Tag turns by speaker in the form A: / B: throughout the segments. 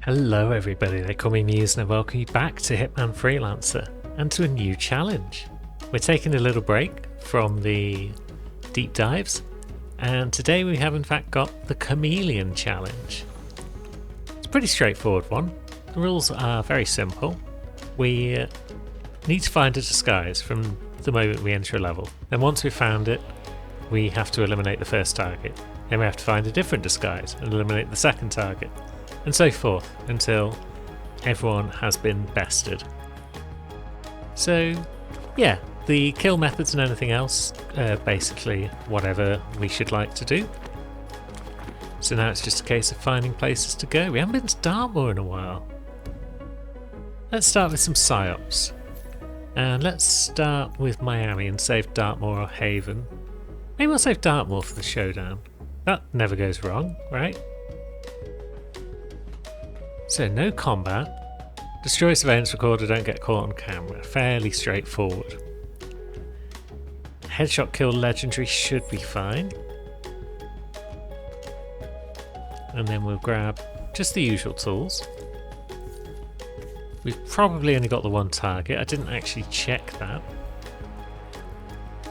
A: Hello everybody, they call me Muse and I welcome you back to Hitman Freelancer and to a new challenge. We're taking a little break from the deep dives and today we have in fact got the Chameleon Challenge. It's a pretty straightforward one. The rules are very simple. We need to find a disguise from the moment we enter a level. Then once we've found it, we have to eliminate the first target. Then we have to find a different disguise and eliminate the second target. And so forth until everyone has been bested. So yeah, the kill methods and anything else basically whatever we should like to do. So now it's just a case of finding places to go. We haven't been to Dartmoor in a while. Let's start with some psyops. And let's start with Miami and save Dartmoor or Haven. Maybe we'll save Dartmoor for the showdown. That never goes wrong, right? So no combat, destroy surveillance recorder, don't get caught on camera, fairly straightforward. Headshot kill legendary should be fine. And then we'll grab just the usual tools. We've probably only got the one target, I didn't actually check that.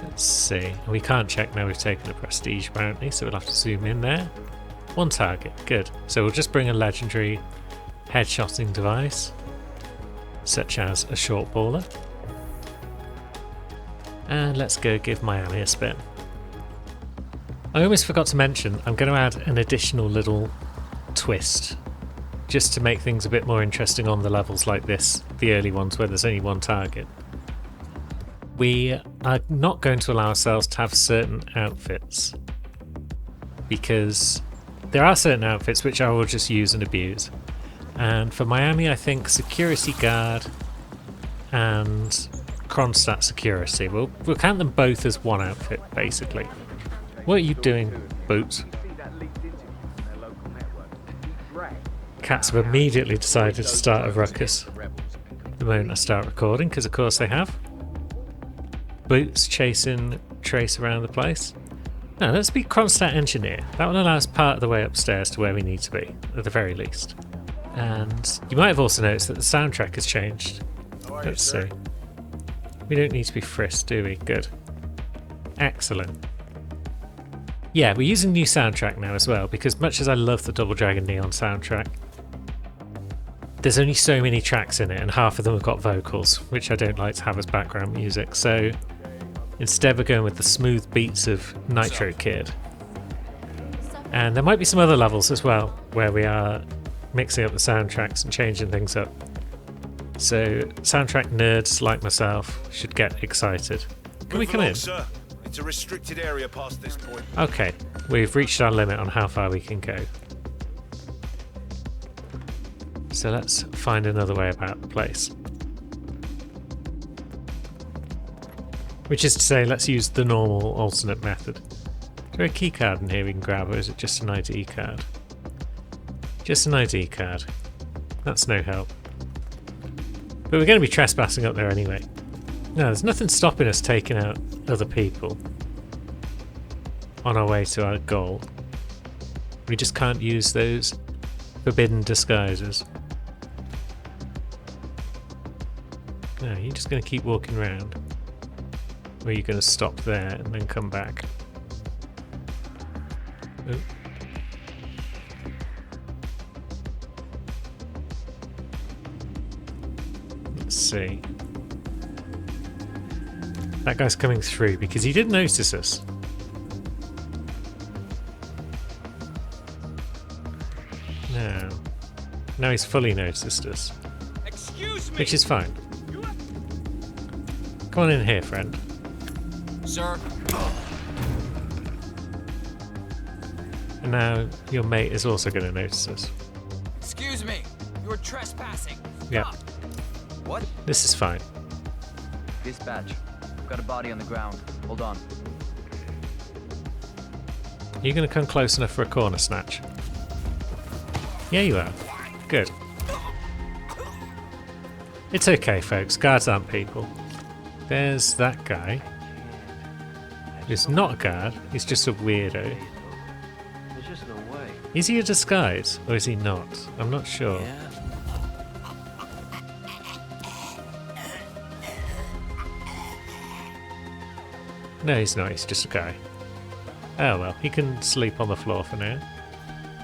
A: Let's see, we can't check now we've taken a prestige apparently, so we'll have to zoom in there. One target, good. So we'll just bring a legendary headshotting device, such as a short baller. And let's go give Miami a spin. I almost forgot to mention, I'm going to add an additional little twist, just to make things a bit more interesting on the levels like this, the early ones where there's only one target. We are not going to allow ourselves to have certain outfits, because there are certain outfits which I will just use and abuse. And for Miami, I think security guard and Kronstadt security. We'll count them both as one outfit, basically. What are you doing, Boots? Cats have immediately decided to start a ruckus the moment I start recording, because of course they have. Boots chasing Trace around the place. Now let's be Kronstadt engineer. That will allow us part of the way upstairs to where we need to be, at the very least. And you might have also noticed that the soundtrack has changed. Let's see. We don't need to be frisked, do we? Good. Excellent. Yeah, we're using new soundtrack now as well, because much as I love the Double Dragon Neon soundtrack, there's only so many tracks in it, and half of them have got vocals, which I don't like to have as background music, so instead we're going with the smooth beats of Nitro Kid. And there might be some other levels as well, where we are mixing up the soundtracks and changing things up. So soundtrack nerds like myself should get excited. Can we come in?
B: Sir. It's a restricted area past this point.
A: Okay, we've reached our limit on how far we can go. So let's find another way about the place. Which is to say, let's use the normal alternate method. Is there a key card in here we can grab, or is it just an ID card? Just an ID card. That's no help. But we're going to be trespassing up there anyway. No, there's nothing stopping us taking out other people on our way to our goal. We just can't use those forbidden disguises. No, you're just going to keep walking around. Or are you going to stop there and then come back? Oh. Let's see. That guy's coming through because he did notice us. No. Now he's fully noticed us.
C: Excuse me.
A: Which is fine. Come on in here, friend.
C: Sir.
A: And now your mate is also going to notice us.
C: Excuse me. You're trespassing.
A: Yeah.
C: What?
A: This is fine.
D: Dispatch. Got a body on the ground. Hold on.
A: Are you going to come close enough for a corner snatch? Yeah, you are. Good. It's okay, folks. Guards aren't people. There's that guy. He's not a guard. He's just a weirdo.
D: There's just no way.
A: Is he a disguise or is he not? I'm not sure. No, he's not. He's just a guy. Oh well, he can sleep on the floor for now.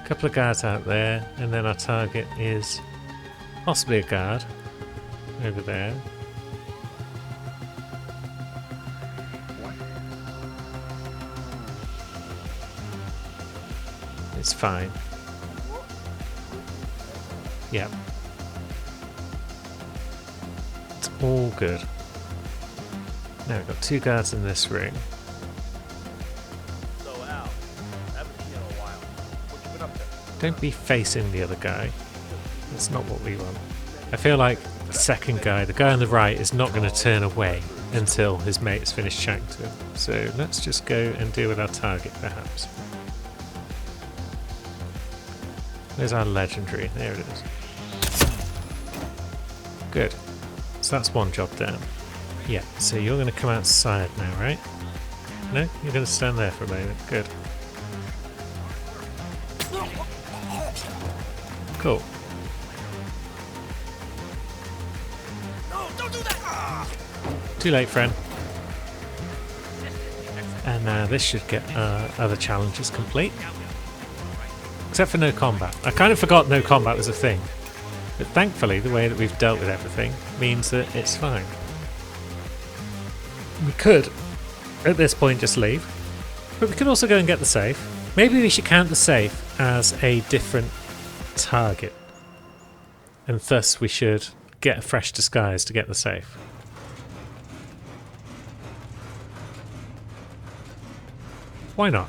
A: A couple of guards out there, and then our target is possibly a guard over there. It's fine. Yep. It's all good. Now we've got 2 guards in this ring.
B: So, Al, haven't seen you in a while. What you been up to?
A: Don't be facing the other guy. That's not what we want. I feel like the second guy, the guy on the right, is not going to turn away until his mates finish chatting to him. So let's just go and deal with our target, perhaps. There's our legendary. There it is. Good. So that's one job down. Yeah, so you're going to come outside now, right? No? You're going to stand there for a moment. Good. Cool.
B: No, don't do that!
A: Too late, friend. And now this should get other challenges complete. Except for no combat. I kind of forgot no combat was a thing. But thankfully, the way that we've dealt with everything means that it's fine. We could, at this point, just leave. But we could also go and get the safe. Maybe we should count the safe as a different target. And thus we should get a fresh disguise to get the safe. Why not?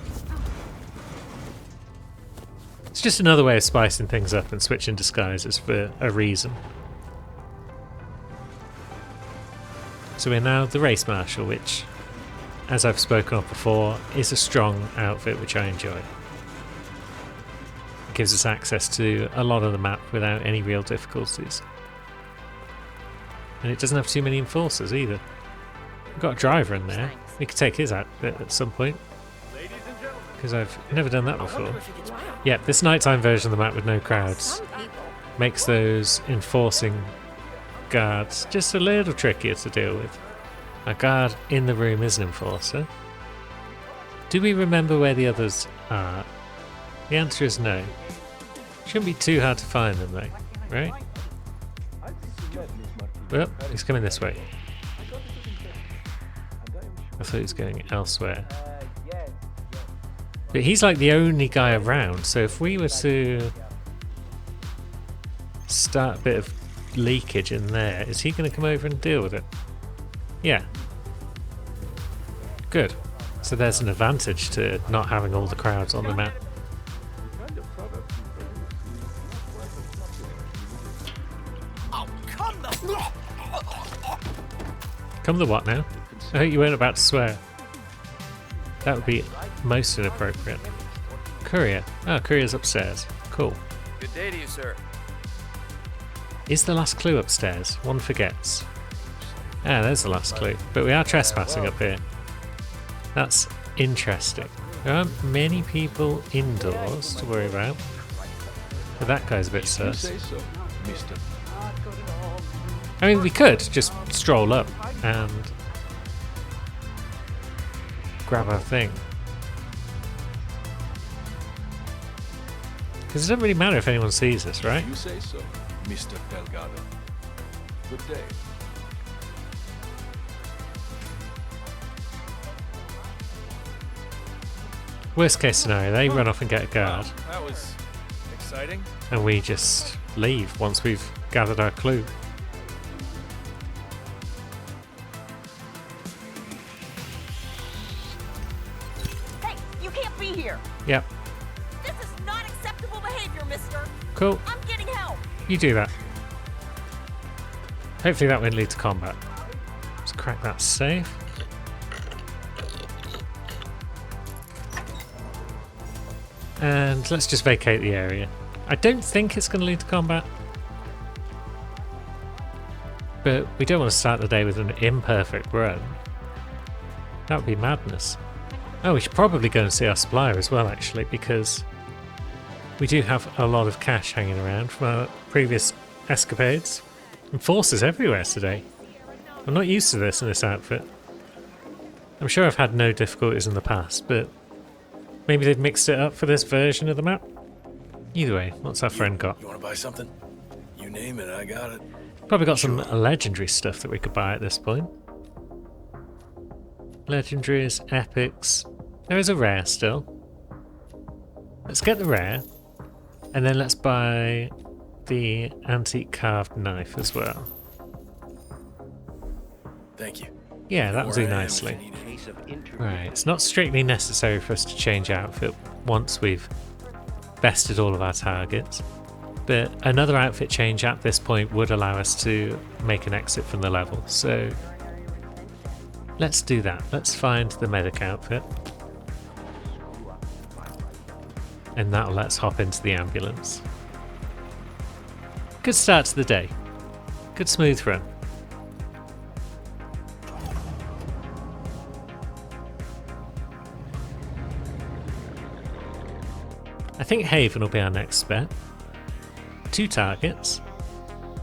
A: It's just another way of spicing things up and switching disguises for a reason. So we're now the Race Marshal, which, as I've spoken of before, is a strong outfit which I enjoy. It gives us access to a lot of the map without any real difficulties. And it doesn't have too many enforcers either. We've got a driver in there. We could take his out at some point. Because I've never done that before. Yeah, this nighttime version of the map with no crowds makes those enforcing guards just a little trickier to deal with. A guard in the room is an enforcer. Do we remember where the others are? The answer is no. Shouldn't be too hard to find them though, right? Well, he's coming this way. I thought he was going elsewhere. But he's like the only guy around, so if we were to start a bit of leakage in there, is he going to come over and deal with it? Yeah. Good. So there's an advantage to not having all the crowds on the map. Come the what now? I hope you weren't about to swear. That would be most inappropriate. Courier. Oh, courier's upstairs. Cool.
C: Good day to you, sir.
A: Is the last clue upstairs? One forgets. Ah, there's the last clue. But we are trespassing up here. That's interesting. There aren't many people indoors to worry about. But that guy's a bit sus. I mean, we could just stroll up and grab our thing. Because it doesn't really matter if anyone sees us, right?
E: You say so, Mr. Delgado. Good day.
A: Worst case scenario, they run off and get a guard,
B: That was exciting.
A: and we just leave once we've gathered our clue.
F: Hey, you can't be here.
A: Yep,
F: This is not acceptable behavior, mister.
A: cool.
F: I'm getting help.
A: You do that. Hopefully that won't lead to combat. Let's crack that safe. And let's just vacate the area. I don't think it's going to lead to combat. But we don't want to start the day with an imperfect run. That would be madness. Oh, we should probably go and see our supplier as well, actually, because We do have a lot of cash hanging around from our previous escapades. And forces everywhere today. I'm not used to this in this outfit. I'm sure I've had no difficulties in the past, but maybe they've mixed it up for this version of the map. Either way, what's our friend got?
E: You want to buy something? You name it, I got it.
A: Probably got some legendary stuff that we could buy at this point. Legendaries, epics. There is a rare still. Let's get the rare. And then let's buy the antique carved knife as well.
E: Thank you.
A: Yeah, that will do nicely. Right, it's not strictly necessary for us to change outfit once we've bested all of our targets. But another outfit change at this point would allow us to make an exit from the level. So let's do that. Let's find the medic outfit. And that'll let us hop into the ambulance. Good start to the day. Good smooth run. I think Haven will be our next bet. 2 targets.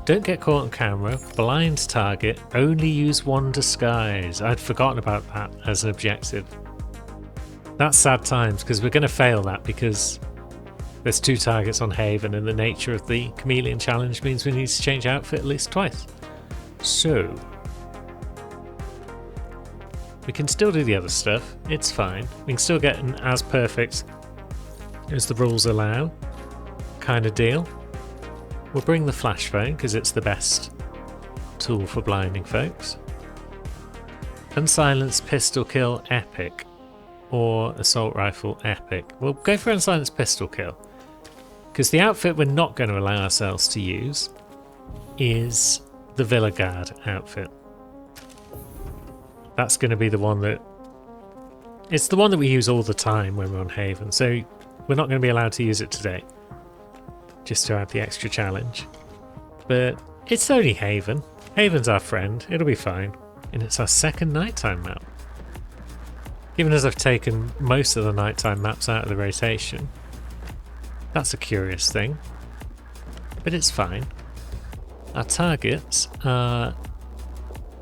A: Don't get caught on camera. Blind target. Only use 1 disguise. I'd forgotten about that as an objective. That's sad times because we're going to fail that because there's 2 targets on Haven and the nature of the chameleon challenge means we need to change outfit at least twice. So we can still do the other stuff. It's fine. We can still get an as perfect as the rules allow kind of deal. We'll bring the flash phone because it's the best tool for blinding folks. Unsilenced pistol kill epic or assault rifle epic. We'll go for unsilenced pistol kill because the outfit we're not going to allow ourselves to use is the Villa Guard outfit. That's going to be the one that... It's the one that we use all the time when we're on Haven, so we're not going to be allowed to use it today. Just to have the extra challenge. But it's only Haven. Haven's our friend, it'll be fine. And it's our second nighttime map. Given as I've taken most of the nighttime maps out of the rotation, that's a curious thing. But it's fine. Our targets are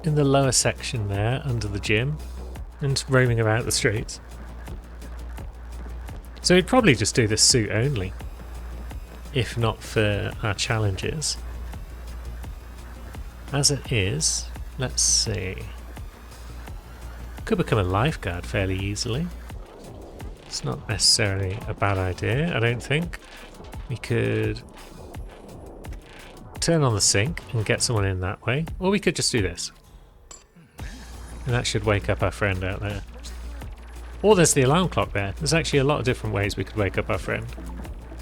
A: in the lower section there, under the gym, and roaming about the streets. So we'd probably just do this suit only, if not for our challenges. As it is, let's see. Could become a lifeguard fairly easily. It's not necessarily a bad idea, I don't think. We could turn on the sink and get someone in that way, or we could just do this. And that should wake up our friend out there. Or there's the alarm clock there. There's actually a lot of different ways we could wake up our friend.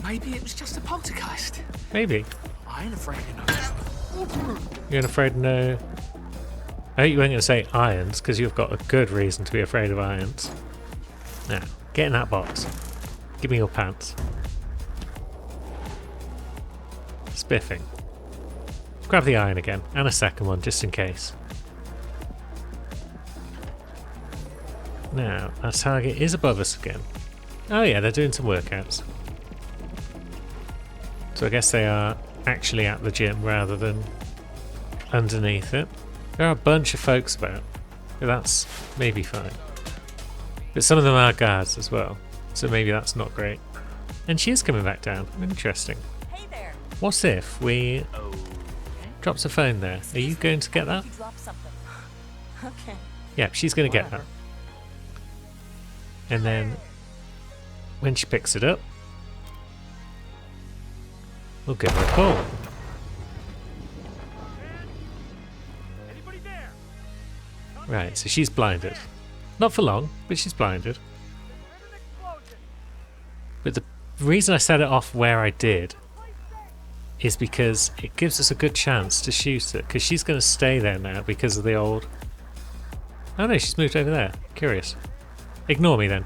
E: Maybe it was just a poltergeist.
A: Maybe.
E: I ain't afraid of no.
A: You ain't afraid of no... I hope you weren't going to say irons, because you've got a good reason to be afraid of irons. Now, get in that box. Give me your pants. Spiffing. Grab the iron again, and a second one, just in case. Now, our target is above us again. Oh yeah, they're doing some workouts. So I guess they are actually at the gym rather than underneath it. There are a bunch of folks about, but that's maybe fine. But some of them are guards as well, so maybe that's not great. And she is coming back down. Interesting.
F: Hey there.
A: What if we... Drops a phone there. Are you going to get that?
F: You dropped something. Okay.
A: Yeah, she's going to get that. And then when she picks it up, we'll give her a call.
B: Anybody there?
A: Right, so she's blinded. Not for long, but she's blinded.
B: There's an explosion.
A: But the reason I set it off where I did is because it gives us a good chance to shoot it, because she's going to stay there now because of the old... Oh no, she's moved over there. Curious. Ignore me then.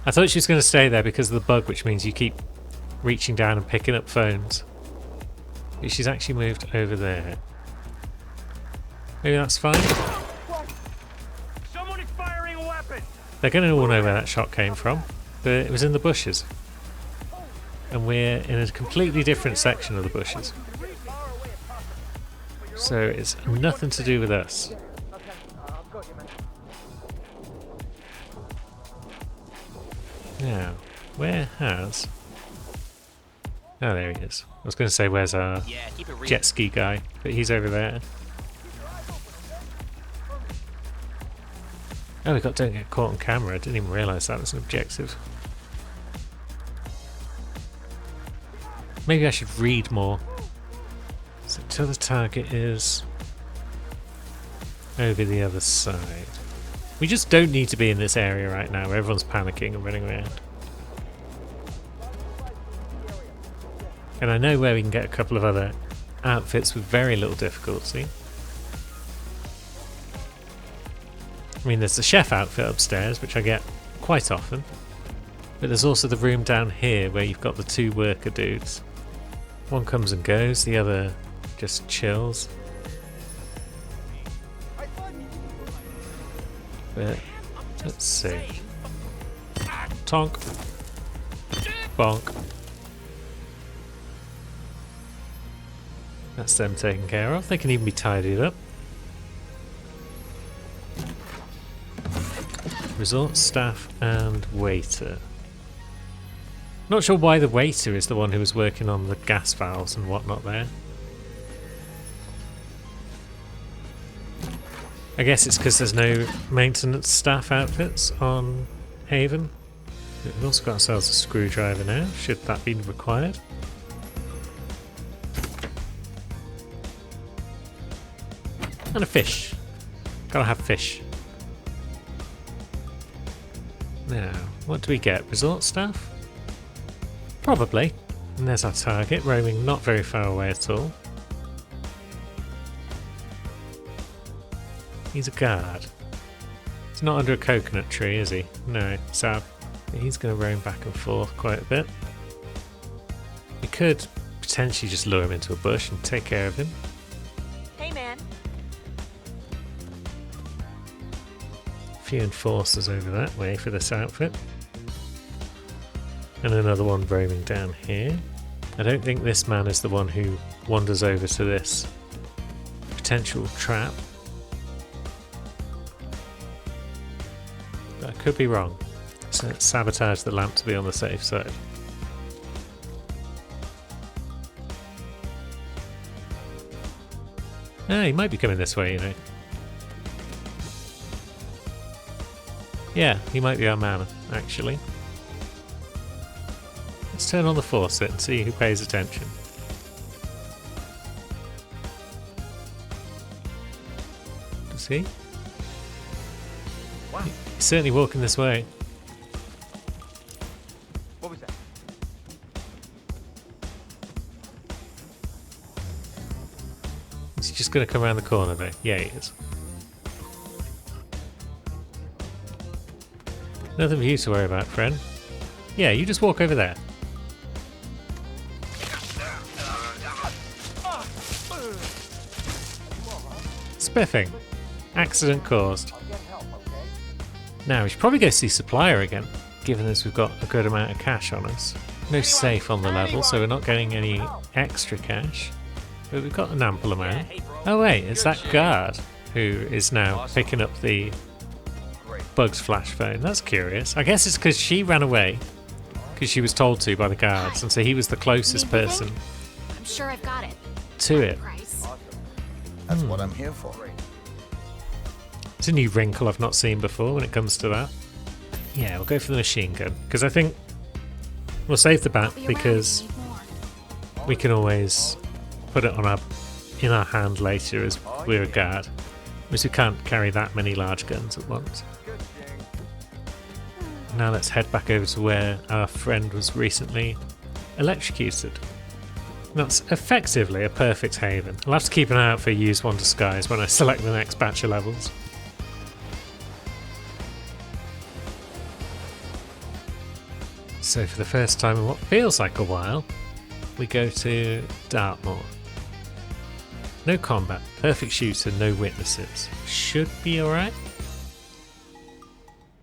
A: I thought she was going to stay there because of the bug, which means you keep reaching down and picking up phones. But she's actually moved over there. Maybe that's fine.
B: Someone is firing a weapon.
A: They're going to all know where that shot came from, but it was in the bushes. and we're in a completely different section of the bushes. So it's nothing to do with us. Now, where has... Oh, there he is. I was going to say, where's our
C: Yeah, keep it real.
A: jet ski guy? But he's over there. Oh, we got don't get caught on camera. I didn't even realise that was an objective. Maybe I should read more. So till the target is over the other side. We just don't need to be in this area right now where everyone's panicking and running around. And I know where we can get a couple of other outfits with very little difficulty. I mean, there's the chef outfit upstairs, which I get quite often. But there's also the room down here where you've got the two worker dudes. One comes and goes, the other just chills. But let's see. Tonk. Bonk. That's them taken care of. They can even be tidied up. Resort staff and waiter. Not sure why the waiter is the one who was working on the gas valves and whatnot there. I guess it's because there's no maintenance staff outfits on Haven. We've also got ourselves a screwdriver now, should that be required. And a fish. Gotta have fish. Now, what do we get? Resort staff? Probably. And there's our target, roaming not very far away at all. He's a guard. He's not under a coconut tree, is he? No, so he's going to roam back and forth quite a bit. We could potentially just lure him into a bush and take care of him.
F: Hey, man.
A: A few enforcers over that way for this outfit. And another one roaming down here. I don't think this man is the one who wanders over to this potential trap. But I could be wrong. So let's sabotage the lamp to be on the safe side. Ah, he might be coming this way, you know. Yeah, he might be our man, actually. Let's turn on the faucet and see who pays attention. See?
D: Wow.
A: He's certainly walking this way.
D: What was that?
A: Is he just going to come around the corner there? Yeah, he is. Nothing for you to worry about, friend. Yeah, you just walk over there. Spiffing. Accident caused. Now, we should probably go see Supplier again, given as we've got a good amount of cash on us. No safe on the level, so we're not getting any extra cash. But we've got an ample amount. Oh wait, it's that guard who is now picking up the Bug's flash phone. That's curious. I guess it's because she ran away, because she was told to by the guards, and so he was the closest
G: Need the
A: person
G: thing? I'm sure I've got it.
A: to it.
G: Price.
E: That's what I'm here for.
A: It's a new wrinkle I've not seen before when it comes to that. Yeah, we'll go for the machine gun, because I think we'll save the bat
G: I'll be around if
A: because
G: you need more.
A: we can always put it on in our hand later as we're a guard, because we can't carry that many large guns at once. Now let's head back over to where our friend was recently electrocuted. That's effectively a perfect haven. I'll have to keep an eye out for Use One Disguise when I select the next batch of levels. So for the first time in what feels like a while, we go to Dartmoor. No combat, perfect shooter, no witnesses. Should be alright.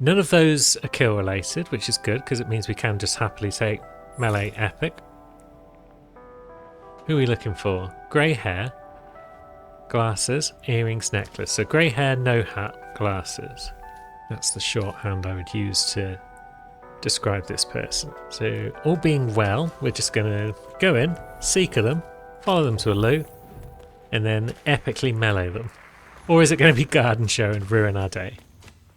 A: None of those are kill related, which is good because it means we can just happily take melee epic. Who are we looking for? Grey hair, glasses, earrings, necklace. So grey hair, no hat, glasses. That's the shorthand I would use to describe this person. So all being well, we're just going to go in, seeker them, follow them to a loot, and then epically melee them. Or is it going to be Garden Show and ruin our day?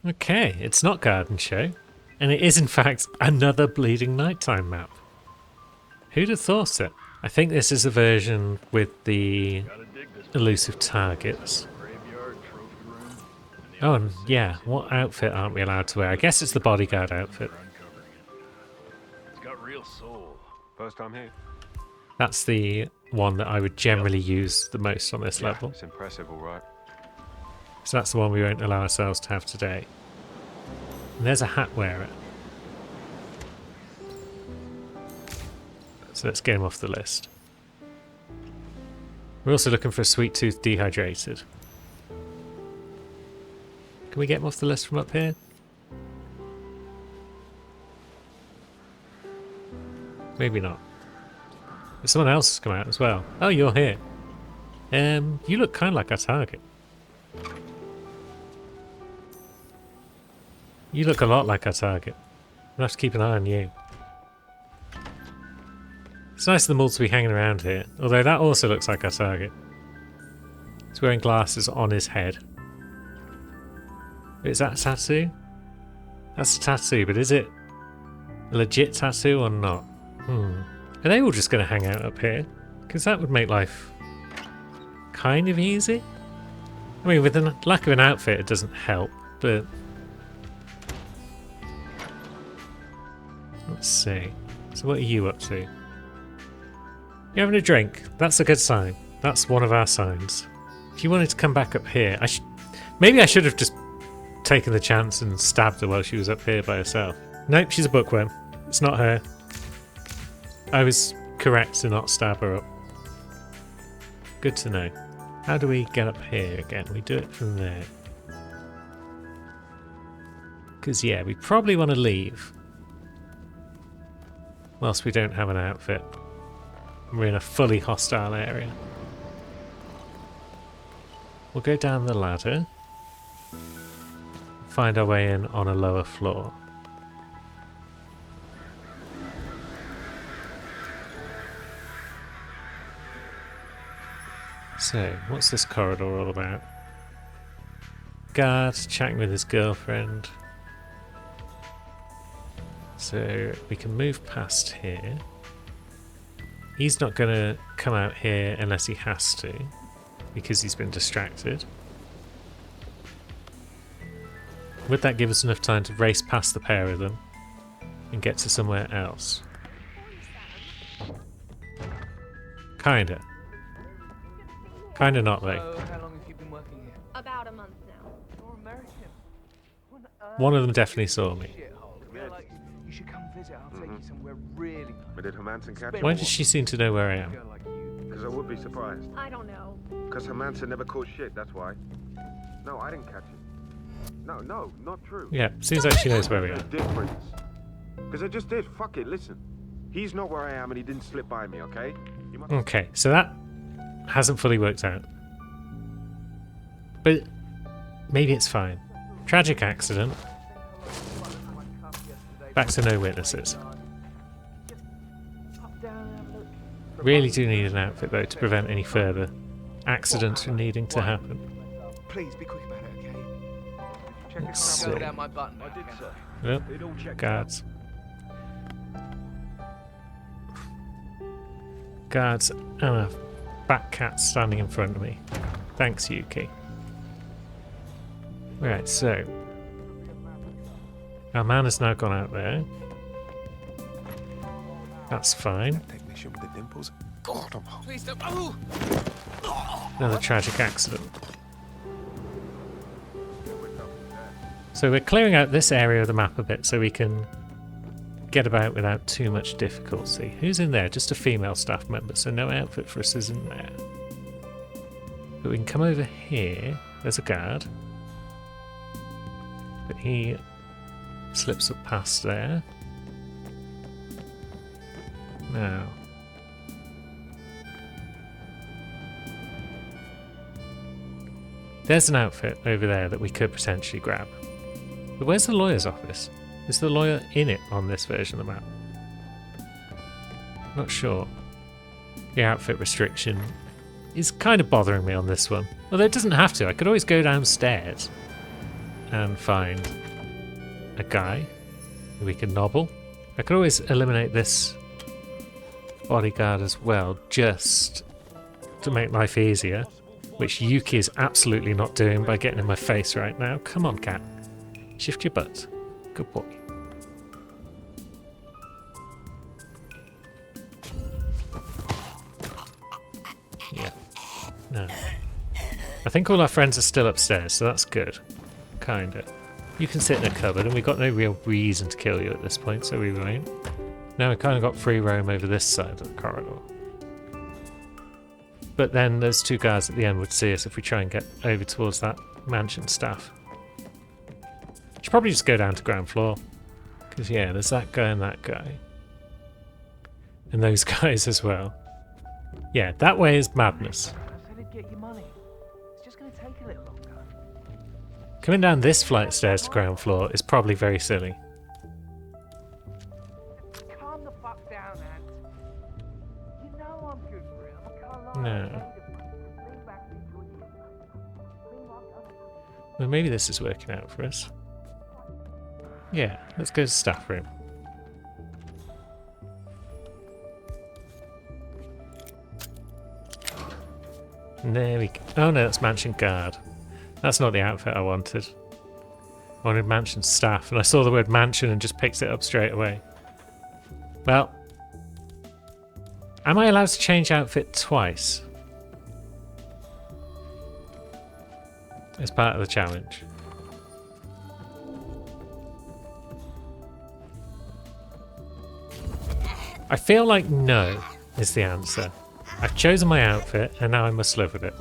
A: Okay, it's not Garden Show, and it is in fact another Bleeding Nighttime map. Who'd have thought it? I think this is a version with the elusive targets. Oh, and yeah, what outfit aren't we allowed to wear? I guess it's the bodyguard outfit.
E: It's got real soul. First time here.
A: That's the one that I would generally use the most on this level.
E: It's impressive, all right.
A: So that's the one we won't allow ourselves to have today. And there's a hat wearer. So let's get him off the list. We're also looking for a Sweet Tooth Dehydrated. Can we get him off the list from up here? Maybe not. But someone else has come out as well. Oh, you're here. You look kind of like our target. You look a lot like our target. We'll have to keep an eye on you. It's nice of them all to be hanging around here, although that also looks like our target. He's wearing glasses on his head. Is that a tattoo? That's a tattoo, but is it a legit tattoo or not? Are they all just going to hang out up here? Because that would make life kind of easy. I mean, with the lack of an outfit, it doesn't help, but... Let's see. So what are you up to? You're having a drink. That's a good sign. That's one of our signs. If you wanted to come back up here, maybe I should have just taken the chance and stabbed her while she was up here by herself. Nope, she's a bookworm. It's not her. I was correct to not stab her up. Good to know. How do we get up here again? We do it from there. Because, yeah, we probably want to leave. Whilst we don't have an outfit. We're in a fully hostile area. We'll go down the ladder. Find our way in on a lower floor. So, what's this corridor all about? Guard chatting with his girlfriend. So, we can move past here. He's not going to come out here unless he has to, because he's been distracted. Would that give us enough time to race past the pair of them and get to somewhere else? Kinda. Kinda not though.
D: How long have you been working here?
G: About a month now.
D: You're American.
A: One of them definitely saw me.
D: You should come visit. I'll take you somewhere really nice.
E: But did Hermanson catch
A: Why
E: you?
A: does she seem to know where I am?
D: Girl like you.
E: Because I would be surprised.
F: I don't know.
E: Because Hermanson never caught shit, that's why. No, I didn't catch it. No, not true.
A: Yeah, seems like she knows where we
E: There's
A: are.
E: a difference. Because I just did. Fuck it, listen. He's not where I am and he didn't slip by me, okay? You must...
A: Okay, so that hasn't fully worked out. But maybe it's fine. Tragic accident. Back to no witnesses. Really do need an outfit though to prevent any further accidents from needing to happen.
D: Please be quick about it, okay? Check
A: Let's
D: this
A: see.
D: out without my button.
E: I did, sir.
A: Well,
E: They don't check.
A: guards. Guards and a fat cat standing in front of me. Thanks, Yuki. Right, so our man has now gone out there. That's fine.
E: Technician with the dimples.
C: Please don't. Oh!
A: Another tragic accident. So we're clearing out this area of the map a bit so we can get about without too much difficulty. Who's in there? Just a female staff member, so no outfit for us is in there. But we can come over here. There's a guard. But he slips up past there. Now. There's an outfit over there that we could potentially grab. But where's the lawyer's office? Is the lawyer in it on this version of the map? Not sure. The outfit restriction is kind of bothering me on this one. Although it doesn't have to. I could always go downstairs and find a guy who we can nobble. I could always eliminate this bodyguard as well, just to make life easier, which Yuki is absolutely not doing by getting in my face right now. Come on, cat. Shift your butt. Good boy. Yeah. No. I think all our friends are still upstairs, so that's good. Kinda. You can sit in a cupboard, and we've got no real reason to kill you at this point, so we won't. Now we kind of got free roam over this side of the corridor. But then those two guys at the end would see us if we try and get over towards that mansion staff. Should probably just go down to ground floor. Because yeah, there's that guy and that guy. And those guys as well. Yeah, that way is madness.
B: I said it'd get you money. It's just gonna take a little longer.
A: Coming down this flight of stairs to ground floor is probably very silly.
B: Calm the fuck down, Ant. You know I'm good for it. I'm a car
A: No. Well, maybe this is working out for us. Yeah, let's go to staff room. And there we go. Oh no, that's mansion guard. That's not the outfit I wanted. I wanted mansion staff, and I saw the word mansion and just picked it up straight away. Well, am I allowed to change outfit twice? As part of the challenge. I feel like no is the answer. I've chosen my outfit and now I must live with it.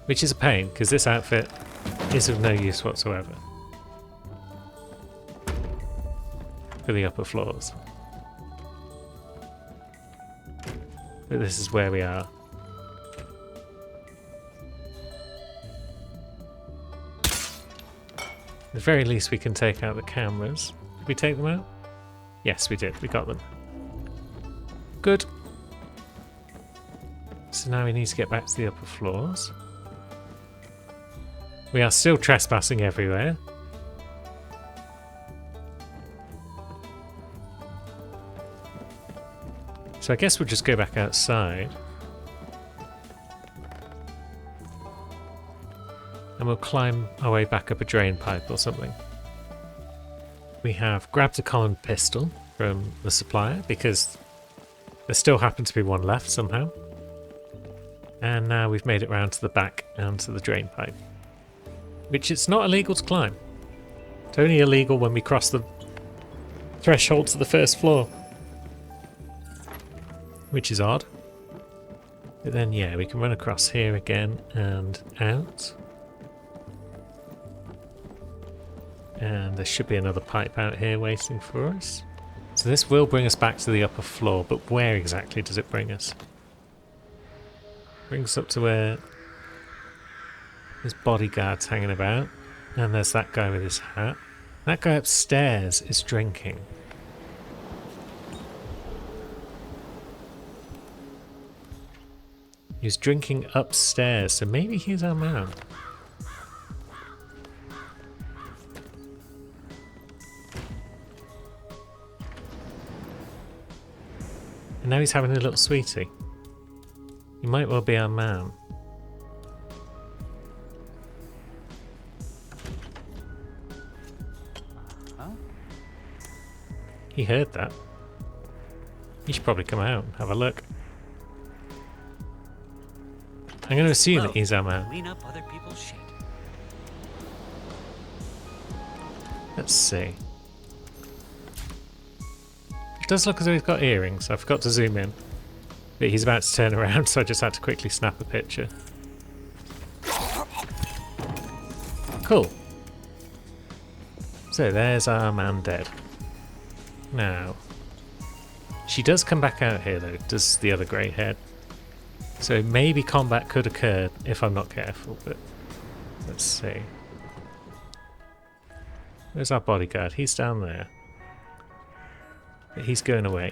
A: Which is a pain, because this outfit is of no use whatsoever. For the upper floors. But this is where we are. At the very least we can take out the cameras. Did we take them out? Yes, we did. We got them. Good. So now we need to get back to the upper floors. We are still trespassing everywhere. So I guess we'll just go back outside. And we'll climb our way back up a drain pipe or something. We have grabbed a common pistol from the supplier because there still happened to be one left somehow. And now we've made it round to the back and to the drain pipe. Which it's not illegal to climb. It's only illegal when we cross the threshold to the first floor. Which is odd. But then yeah, we can run across here again and out. And there should be another pipe out here waiting for us. So this will bring us back to the upper floor, but where exactly does it bring us? Brings us up to where there's bodyguards hanging about, and there's that guy with his hat. That guy upstairs is drinking. He's drinking upstairs, so maybe he's our man. And now he's having a little sweetie. He might well be our man.
D: Huh?
A: He heard that. He should probably come out and have a look. I'm going to assume that he's our man.
C: Clean up other people's shit.
A: Let's see. It does look as though he's got earrings. I forgot to zoom in. But he's about to turn around, so I just had to quickly snap a picture. Cool. So there's our man dead. Now, She does come back out here though, does the other grey head. So maybe combat could occur if I'm not careful, but let's see. Where's our bodyguard? He's down there. But he's going away.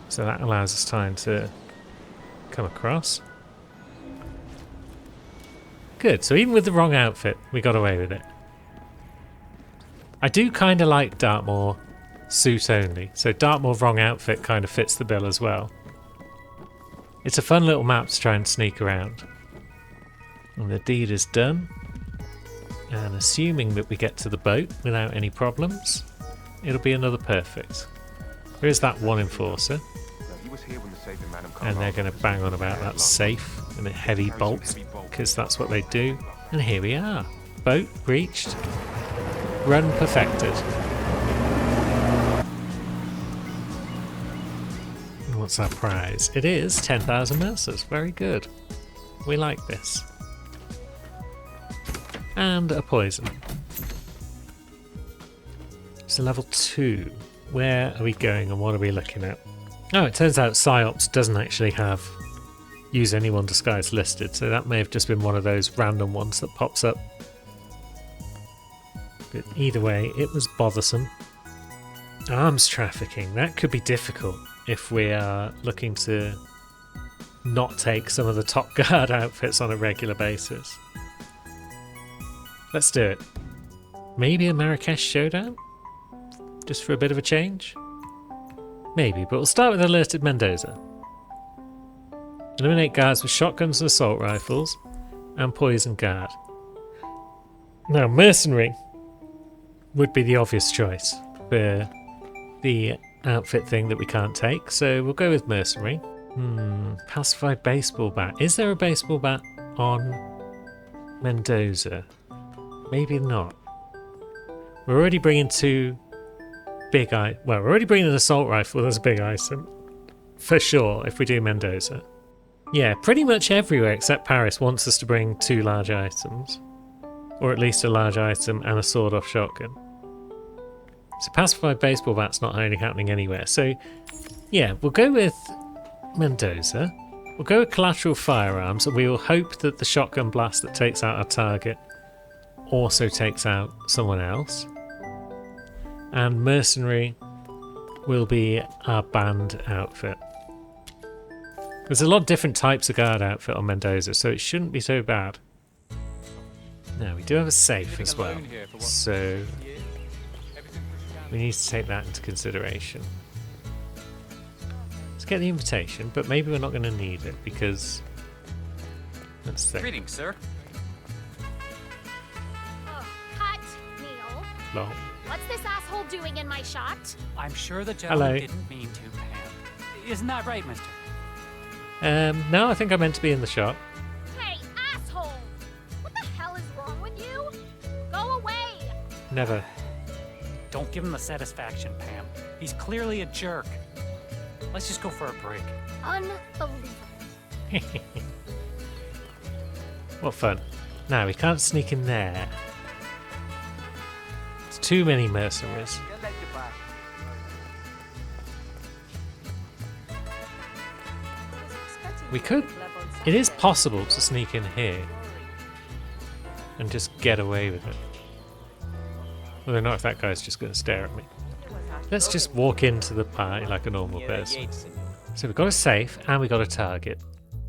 A: So that allows us time to come across. Good, so even with the wrong outfit, we got away with it. I do kind of like Dartmoor suit only, so Dartmoor wrong outfit kind of fits the bill as well. It's a fun little map to try and sneak around. And the deed is done. And assuming that we get to the boat without any problems, it'll be another perfect. There is that one enforcer. And they're going to bang on about that safe and the heavy bolt, because that's what they do. And here we are. Boat reached. Run perfected. And what's our prize? It is 10,000 mercers. Very good. We like this. And a poison. So level 2. Where are we going and what are we looking at? Oh, it turns out PsyOps doesn't actually have use anyone disguise listed, so that may have just been one of those random ones that pops up. But either way, it was bothersome. Arms trafficking, that could be difficult if we are looking to not take some of the top guard outfits on a regular basis. Let's do it. Maybe a Marrakesh showdown? Just for a bit of a change? Maybe, but we'll start with alerted Mendoza. Eliminate guards with shotguns and assault rifles, and poison guard. Now, mercenary would be the obvious choice for the outfit thing that we can't take, so we'll go with mercenary. Pacified baseball bat. Is there a baseball bat on Mendoza? Maybe not. We're already bringing two big well, we're already bringing an assault rifle. That's a big item for sure if we do Mendoza. Yeah, pretty much everywhere except Paris wants us to bring 2 large items, or at least a large item and a sawed-off shotgun. So pacified baseball bat's not really happening anywhere. So yeah, we'll go with Mendoza. We'll go with collateral firearms, and we will hope that the shotgun blast that takes out our target also takes out someone else. And mercenary will be our band outfit. There's a lot of different types of guard outfit on Mendoza, so it shouldn't be so bad. Now, we do have a safe as well, so we need to take that into consideration. Let's get the invitation, but maybe we're not going to need it because... Let's see.
D: Greetings, sir.
G: Oh, cut, Neil.
A: Lol.
G: What's this asshole doing in my shot?
H: I'm sure the gentleman
A: Hello.
H: didn't mean to, Pam. Isn't that right, mister?
A: No, I think I meant to be in the shot.
G: Hey, asshole! What the hell is wrong with you? Go away!
A: Never.
H: Don't give him the satisfaction, Pam. He's clearly a jerk. Let's just go for a break.
G: Unbelievable.
A: What fun. Now, we can't sneak in there. It's too many mercenaries. We could... It is possible to sneak in here and just get away with it. Although not if that guy's just going to stare at me. Let's just walk into the party like a normal person. So we've got a safe and we've got a target.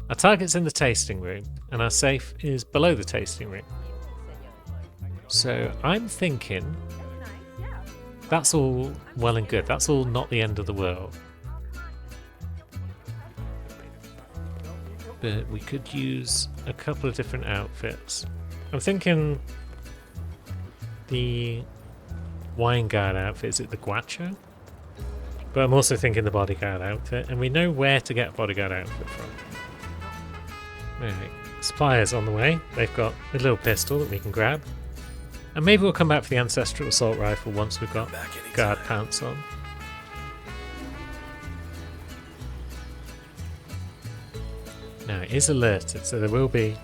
A: Our target's in the tasting room and our safe is below the tasting room. So I'm thinking that's all well and good. That's all not the end of the world. But we could use a couple of different outfits. I'm thinking the wine guard outfit, is it the Guacho? But I'm also thinking the bodyguard outfit, and we know where to get a bodyguard outfit from. Alright, suppliers on the way. They've got a little pistol that we can grab. And maybe we'll come back for the ancestral assault rifle once we've got guard pants on. Now it is alerted, so there will be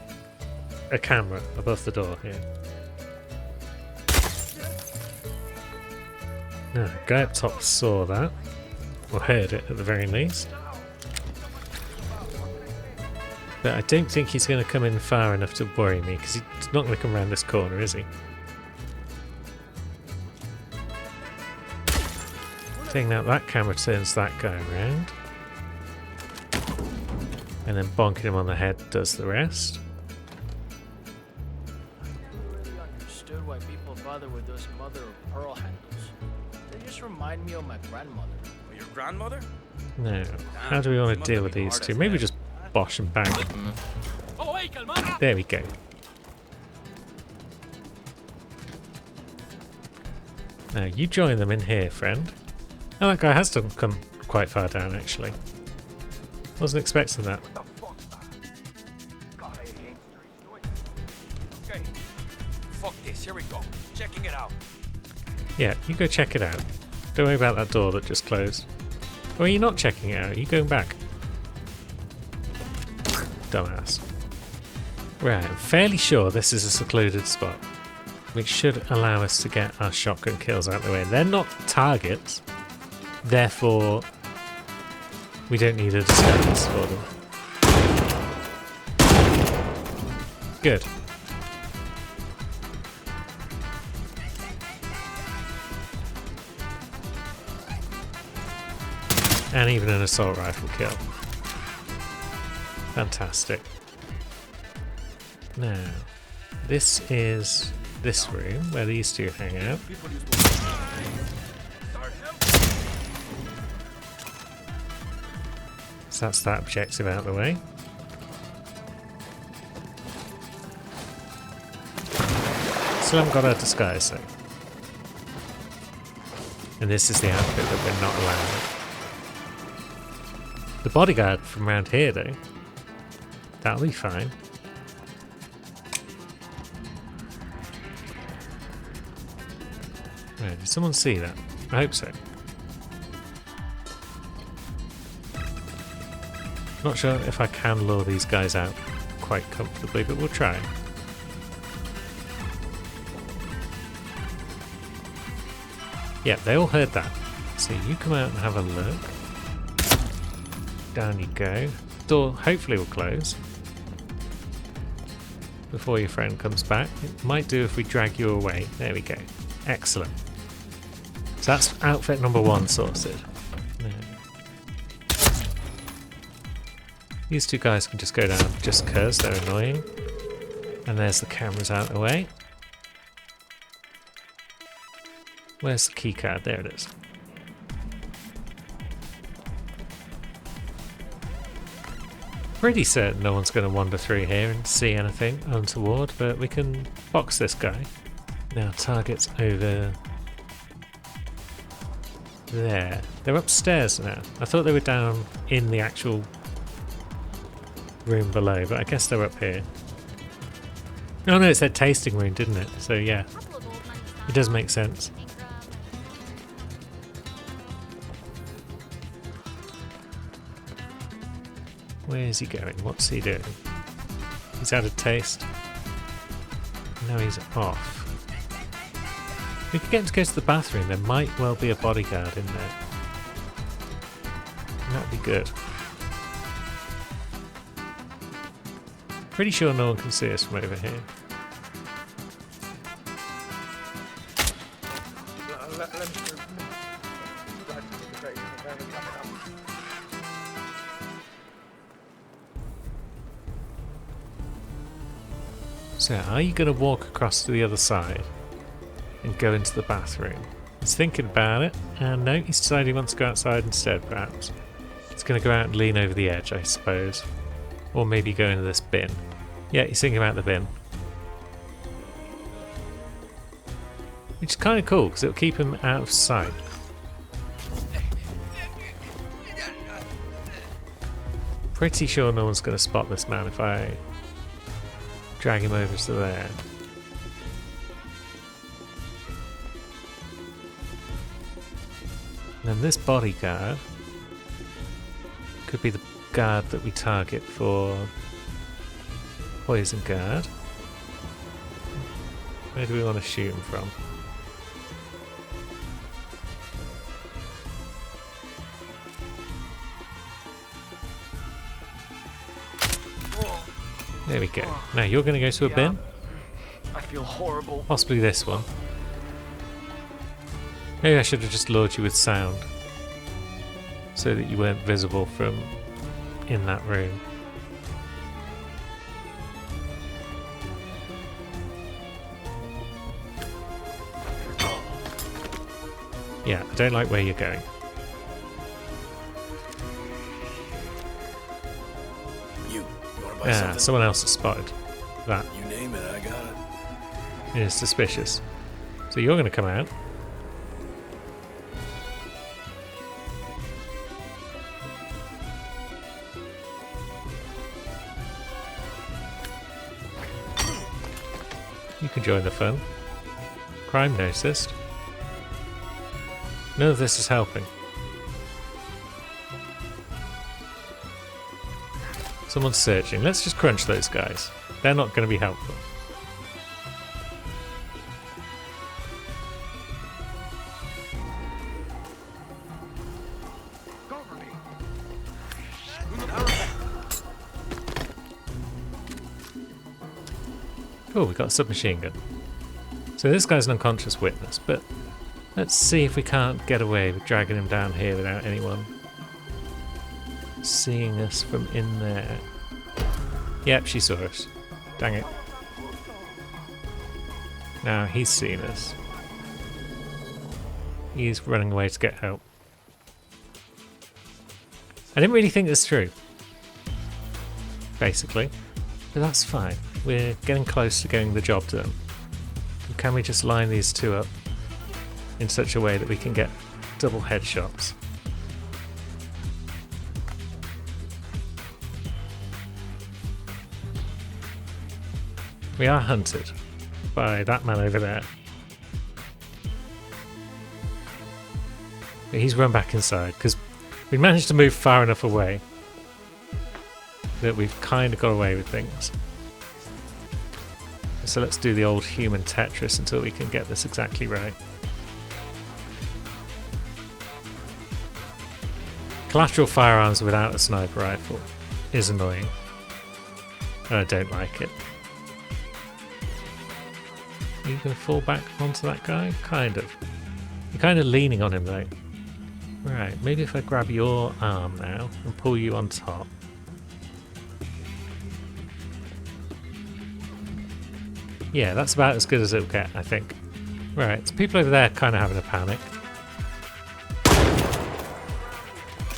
A: a camera above the door here. No, guy up top saw that, or heard it at the very least. But I don't think he's going to come in far enough to worry me, because he's not going to come around this corner, is he? Taking out that camera turns that guy around. And then bonking him on the head does the rest.
I: I never really understood why people bother with those mother of pearl handles. They just remind me of my grandmother.
C: Your grandmother?
A: Now, how do we want to deal with these two? Maybe just bosh and bang. There we go. Now, you join them in here, friend. Oh, that guy has done come quite far down, actually. Wasn't expecting that.
C: Okay. Fuck this. Here we go. Checking it out.
A: Yeah, you go check it out. Don't worry about that door that just closed. Or are you not checking it out? Are you going back? Dumbass. Right, I'm fairly sure this is a secluded spot, which should allow us to get our shotgun kills out of the way. They're not targets, therefore we don't need a disguise for them. Good. And even an assault rifle kill. Fantastic. Now, this is this room where these two hang out. So that's that objective out of the way. Still haven't got our disguise though. And this is the outfit that we're not allowed. The bodyguard from around here though, that'll be fine. Right, did someone see that? I hope so. Not sure if I can lure these guys out quite comfortably, but we'll try. Yeah, they all heard that. So you come out and have a look. Down you go. Door hopefully will close before your friend comes back. It might do if we drag you away. There we go. Excellent. So that's outfit number one sorted. Now, these two guys can just go down just because they're annoying. And there's the cameras out of the way. Where's the key card? There it is. Pretty certain no one's going to wander through here and see anything untoward, but we can box this guy. Now target's over there. They're upstairs now. I thought they were down in the actual room below, but I guess they're up here. Oh no, it said tasting room, didn't it? So yeah, it does make sense. Where's he going? What's he doing? He's had a taste. Now he's off. We could get him to go to the bathroom. There might well be a bodyguard in there. That'd be good. Pretty sure no one can see us from over here. So, are you going to walk across to the other side and go into the bathroom? He's thinking about it, and no, he's decided he wants to go outside instead, perhaps. He's going to go out and lean over the edge, I suppose. Or maybe go into this bin. Yeah, he's thinking about the bin. Which is kind of cool, because it'll keep him out of sight. Pretty sure no one's going to spot this man if I drag him over to there. And then this bodyguard could be the guard that we target for poison guard. Where do we want to shoot him from? There we go. Now you're going to go to a bin.
I: I feel horrible.
A: Possibly this one. Maybe I should have just lured you with sound, so that you weren't visible from in that room. Yeah, I don't like where you're going.
C: You wanna buy something?
A: Someone else has spotted that.
C: You name it, I got it.
A: It is suspicious. So you're going to come out. You can join the fun. Crime noticed. None of this is helping. Someone's searching. Let's just crunch those guys. They're not going to be helpful. Oh, we got a submachine gun. So this guy's an unconscious witness, but let's see if we can't get away with dragging him down here without anyone seeing us from in there. Yep, she saw us. Dang it. Now he's seen us. He's running away to get help. I didn't really think this through, basically, but that's fine. We're getting close to getting the job done. Can we just line these two up in such a way that we can get double headshots? We are hunted by that man over there. But he's run back inside because we managed to move far enough away that we've kind of got away with things. So let's do the old human Tetris until we can get this exactly right. Collateral firearms without a sniper rifle is annoying. And I don't like it. Are you going to fall back onto that guy? Kind of. You're kind of leaning on him though. Right, maybe if I grab your arm now and pull you on top. Yeah, that's about as good as it'll get, I think. Right, so people over there kind of having a panic.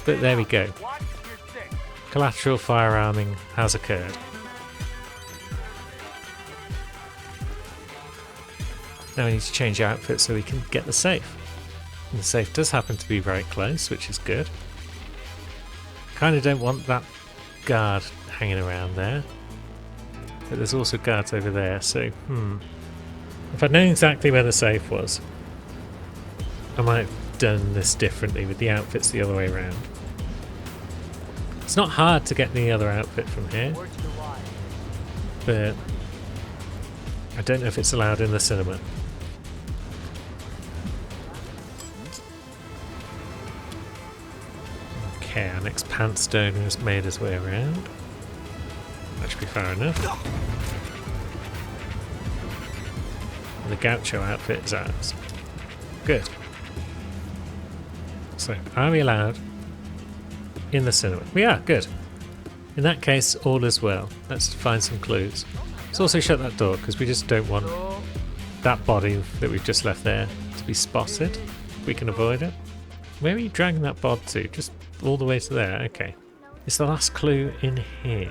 A: But there we go. Collateral firearming has occurred. Now we need to change our outfit so we can get the safe. And the safe does happen to be very close, which is good. Kind of don't want that guard hanging around there. But there's also guards over there, so if I'd known exactly where the safe was, I might have done this differently with the outfits the other way around. It's not hard to get the other outfit from here, but I don't know if it's allowed in the cinema. Okay, our next pants donor has made his way around. That should be far enough. And the gaucho outfit is ours. Good. So, are we allowed in the cinema? We are, good. In that case, all is well. Let's find some clues. Let's also shut that door, because we just don't want that body that we've just left there to be spotted. If we can avoid it. Where are you dragging that bod to? Just all the way to there? Okay. Is the last clue in here?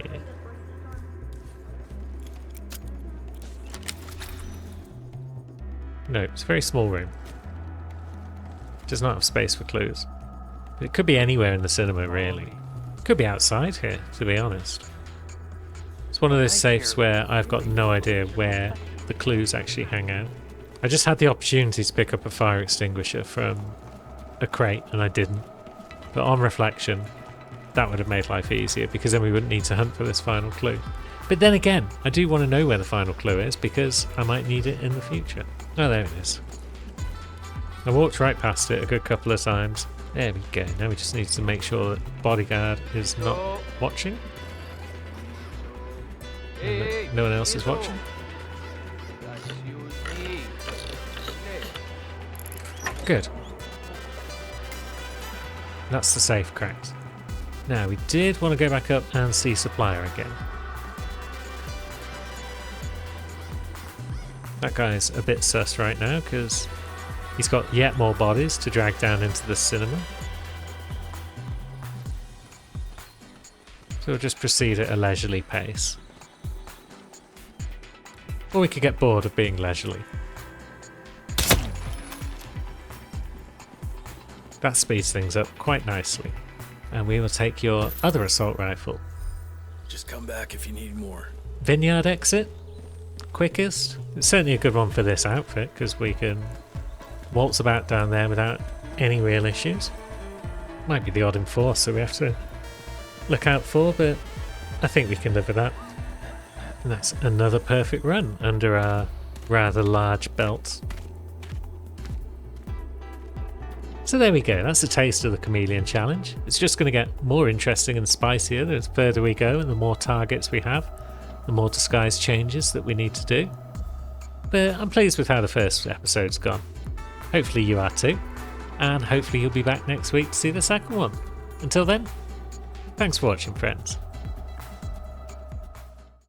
A: No, it's a very small room. It does not have space for clues. But it could be anywhere in the cinema, really. It could be outside here, to be honest. It's one of those safes where I've got no idea where the clues actually hang out. I just had the opportunity to pick up a fire extinguisher from a crate, and I didn't. But on reflection, that would have made life easier, because then we wouldn't need to hunt for this final clue. But then again, I do want to know where the final clue is, because I might need it in the future. Oh, there it is. I walked right past it a good couple of times. There we go. Now we just need to make sure that bodyguard is not watching.
I: Hey,
A: and
I: hey,
A: no one else is
I: hello.
A: watching.
I: Excuse me. Hey.
A: Good. That's the safe cracked. Now, we did want to go back up and see Supplier again. That guy's a bit sus right now because he's got yet more bodies to drag down into the cinema. So we'll just proceed at a leisurely pace. Or we could get bored of being leisurely. That speeds things up quite nicely. And we will take your other assault rifle.
J: Just come back if you need more.
A: Vineyard exit? Quickest? It's certainly a good one for this outfit because we can waltz about down there without any real issues. Might be the odd enforcer we have to look out for, but I think we can live with that. And that's another perfect run under our rather large belt. So there we go, that's a taste of the Chameleon Challenge. It's just going to get more interesting and spicier the further we go and the more targets we have, the more disguise changes that we need to do. But I'm pleased with how the first episode's gone. Hopefully you are too, and hopefully you'll be back next week to see the second one. Until then, thanks for watching, friends.